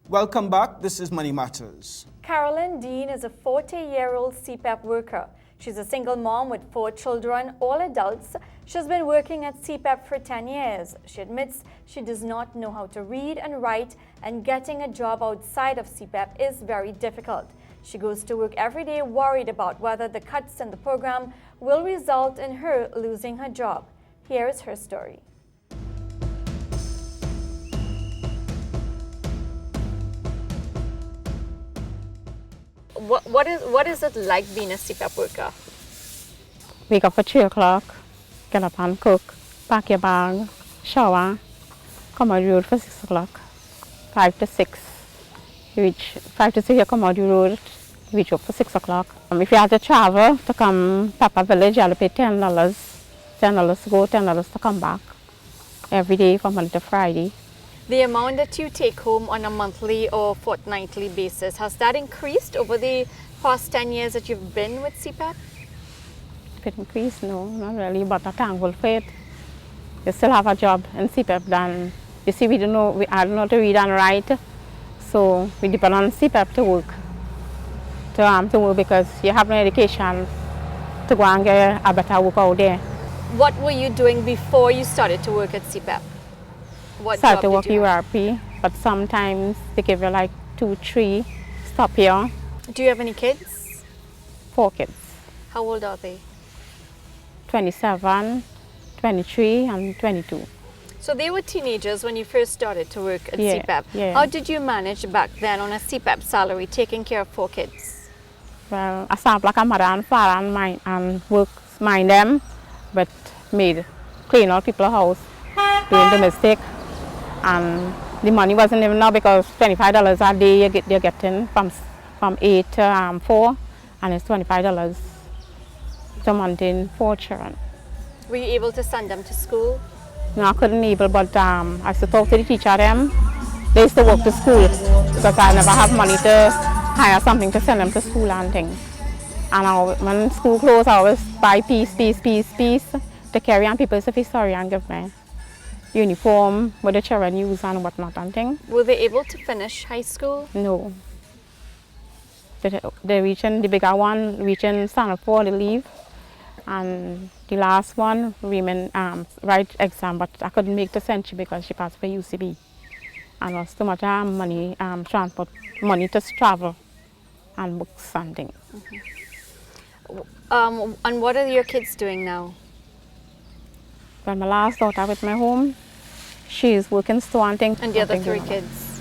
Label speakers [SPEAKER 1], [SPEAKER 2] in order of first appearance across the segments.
[SPEAKER 1] Welcome back. This is Money Matters.
[SPEAKER 2] Carolyn Dean is a 40-year-old CPAP worker. She's a single mom with 4 children, all adults. She's been working at CPAP for 10 years. She admits she does not know how to read and write, and getting a job outside of CPAP is very difficult. She goes to work every day worried about whether the cuts in the program will result in her losing her job. Here is her story. What is it like being a CPAP worker?
[SPEAKER 3] Wake up at 3 o'clock, get up and cook, pack your bag, shower, come out the road for 6 o'clock, 5 to 6. You reach 5 to 6, you come out the road, reach up for 6 o'clock. If you have to travel to come Papa Village, you have to pay $10. $10 to go, $10 to come back. Every day from Monday to Friday.
[SPEAKER 2] The amount that you take home on a monthly or fortnightly basis, has that increased over the past 10 years that you've been with CPAP?
[SPEAKER 3] If it increased, no, not really, but I'm thankful for it. You still have a job in CPAP, then you see I don't know how to read and write, so we depend on CPAP to work. To work because you have no education to go and get a better work out there.
[SPEAKER 2] What were you doing before you started to work at CPAP?
[SPEAKER 3] Started to work URP, but sometimes they give you like 2, 3, stop here.
[SPEAKER 2] Do you have any kids?
[SPEAKER 3] 4 kids.
[SPEAKER 2] How old are they?
[SPEAKER 3] 27, 23, and 22.
[SPEAKER 2] So they were teenagers when you first started to work at CPAP.
[SPEAKER 3] Yeah.
[SPEAKER 2] How did you manage back then on a CPAP salary, taking care of 4 kids?
[SPEAKER 3] Well, I started like a mother and father and work, mind them, but clean out people's house, doing domestic. And the money wasn't even enough because $25 a day you're getting from 8 to 4, and it's $25 to maintain 4 children.
[SPEAKER 2] Were you able to send them to school?
[SPEAKER 3] No, I couldn't able, but I used to talk to the teacher them. They used to walk to school because I never have money to hire something to send them to school and things. And when school closed, I always buy piece to carry, and people used to feel sorry and give me uniform with the children use and whatnot and things.
[SPEAKER 2] Were they able to finish high school?
[SPEAKER 3] No. The bigger one reaching standard 4, they leave. And the last one remain write exam, but I couldn't make the century because she passed for UCB. And lost too much money, transport money to travel and books and things.
[SPEAKER 2] And what are your kids doing now?
[SPEAKER 3] Well, my last daughter with my home, she's working store and things.
[SPEAKER 2] And the other 3 kids?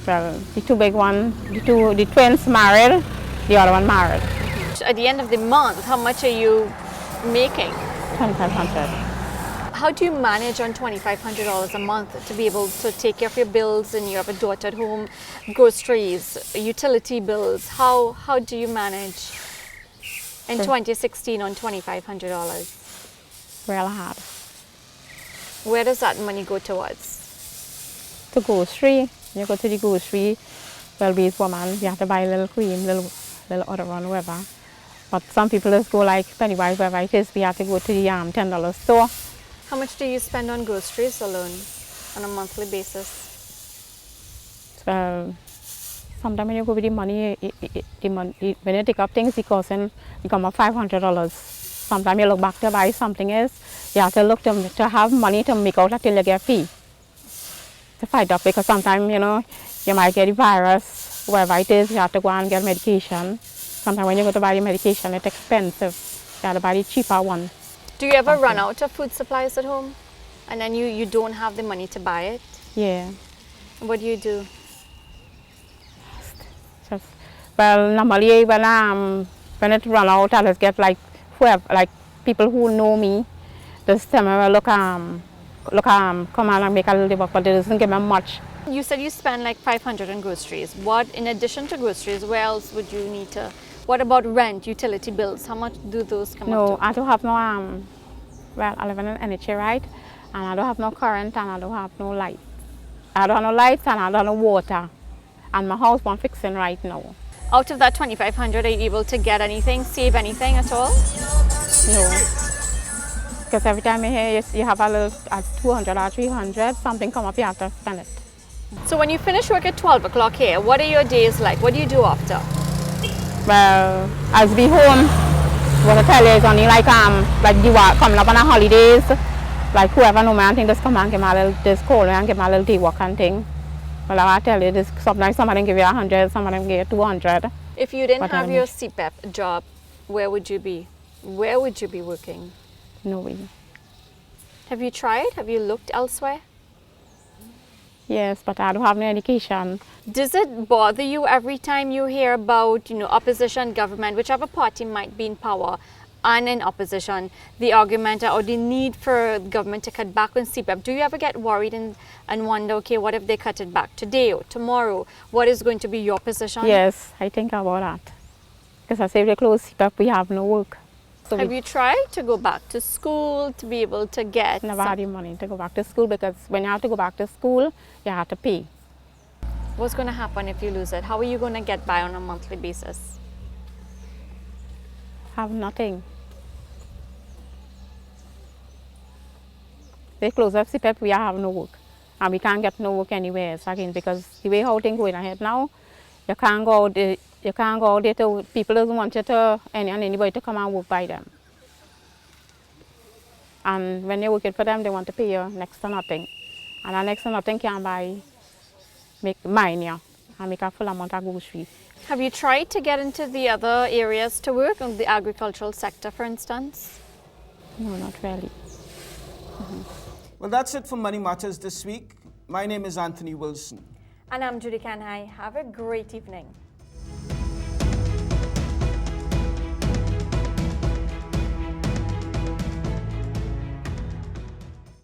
[SPEAKER 3] Well, the 2 big ones, the twins married, the other one married.
[SPEAKER 2] At the end of the month, how much are you making?
[SPEAKER 3] $2,500.
[SPEAKER 2] How do you manage on $2,500 a month to be able to take care of your bills, and you have a daughter at home, groceries, utility bills? How do you manage in 2016 on $2,500?
[SPEAKER 3] Real hard.
[SPEAKER 2] Where does that money go towards?
[SPEAKER 3] To grocery. You go to the grocery, well, we as woman, you have to buy a little cream, little other one, whatever. But some people just go like Pennywise, wherever it is, we have to go to the $10 store.
[SPEAKER 2] How much do you spend on groceries alone on a monthly basis?
[SPEAKER 3] Well, sometimes when you go with the money, when you take up things, it costs come up $500. Sometimes you look back to buy something else, you have to look to have money to make out until you get fee. To fight up, because sometimes, you might get a virus, wherever it is, you have to go and get medication. Sometimes when you go to buy the medication, it's expensive. You have to buy the cheaper one.
[SPEAKER 2] Do you ever run out of food supplies at home? And then you don't have the money to buy it?
[SPEAKER 3] Yeah.
[SPEAKER 2] What do you do?
[SPEAKER 3] Well, normally when it run out, I just get like people who know me. This time I look come out and make a little bit, but it doesn't give me much.
[SPEAKER 2] You said you spend like $500 on groceries. What, in addition to groceries, where else would you need to? What about rent, utility bills? How much do those come up to?
[SPEAKER 3] No, I don't have no, well, I live in an NHA, right? And I don't have no current, and I don't have no light. I don't have no lights, and I don't have no water. And my house won't fixing right now.
[SPEAKER 2] Out of that $2,500, are you able to get anything, save anything at all?
[SPEAKER 3] No. Because every time you have a little, at 200 or 300, something come up, you have to spend it.
[SPEAKER 2] So when you finish work at 12 o'clock here, what are your days like? What do you do after?
[SPEAKER 3] Well, as be home, what I tell you is only like you are coming up on a holidays, like whoever know me and think just come and give me a little, just call me and give me a little day work and thing. Well, I tell you, this sometimes some of them give you 100, some of them give you 200.
[SPEAKER 2] If you didn't
[SPEAKER 3] But
[SPEAKER 2] have
[SPEAKER 3] I
[SPEAKER 2] your
[SPEAKER 3] need-
[SPEAKER 2] CPAP job, where would you be? Where would you be working?
[SPEAKER 3] No way.
[SPEAKER 2] Have you tried? Have you looked elsewhere?
[SPEAKER 3] Yes, but I don't have no education.
[SPEAKER 2] Does it bother you every time you hear about, opposition government, whichever party might be in power and in opposition, the argument or the need for government to cut back on CPAP? Do you ever get worried and wonder, okay, what if they cut it back today or tomorrow? What is going to be your position?
[SPEAKER 3] Yes, I think about that. Because I say if they close CPAP, we have no work. So
[SPEAKER 2] Have
[SPEAKER 3] we
[SPEAKER 2] you tried to go back to school to be able to get
[SPEAKER 3] never had the money to go back to school, because when you have to go back to school, you have to pay.
[SPEAKER 2] What's going to happen if you lose it? How are you going to get by on a monthly basis?
[SPEAKER 3] Have nothing. They close up CPAP, we have no work. And we can't get no work anywhere else again, because the way how things going ahead now, you can't go out there, to people doesn't want you to anybody to come and work by them. And when you're working for them, they want to pay you next to nothing. And that next to nothing can make mine you and make a full amount of groceries.
[SPEAKER 2] Have you tried to get into the other areas to work, in the agricultural sector, for instance?
[SPEAKER 3] No, not really.
[SPEAKER 1] Well, that's it for Money Matters this week. My name is Anthony Wilson.
[SPEAKER 2] And I'm Judy Kanhai. Have a great evening.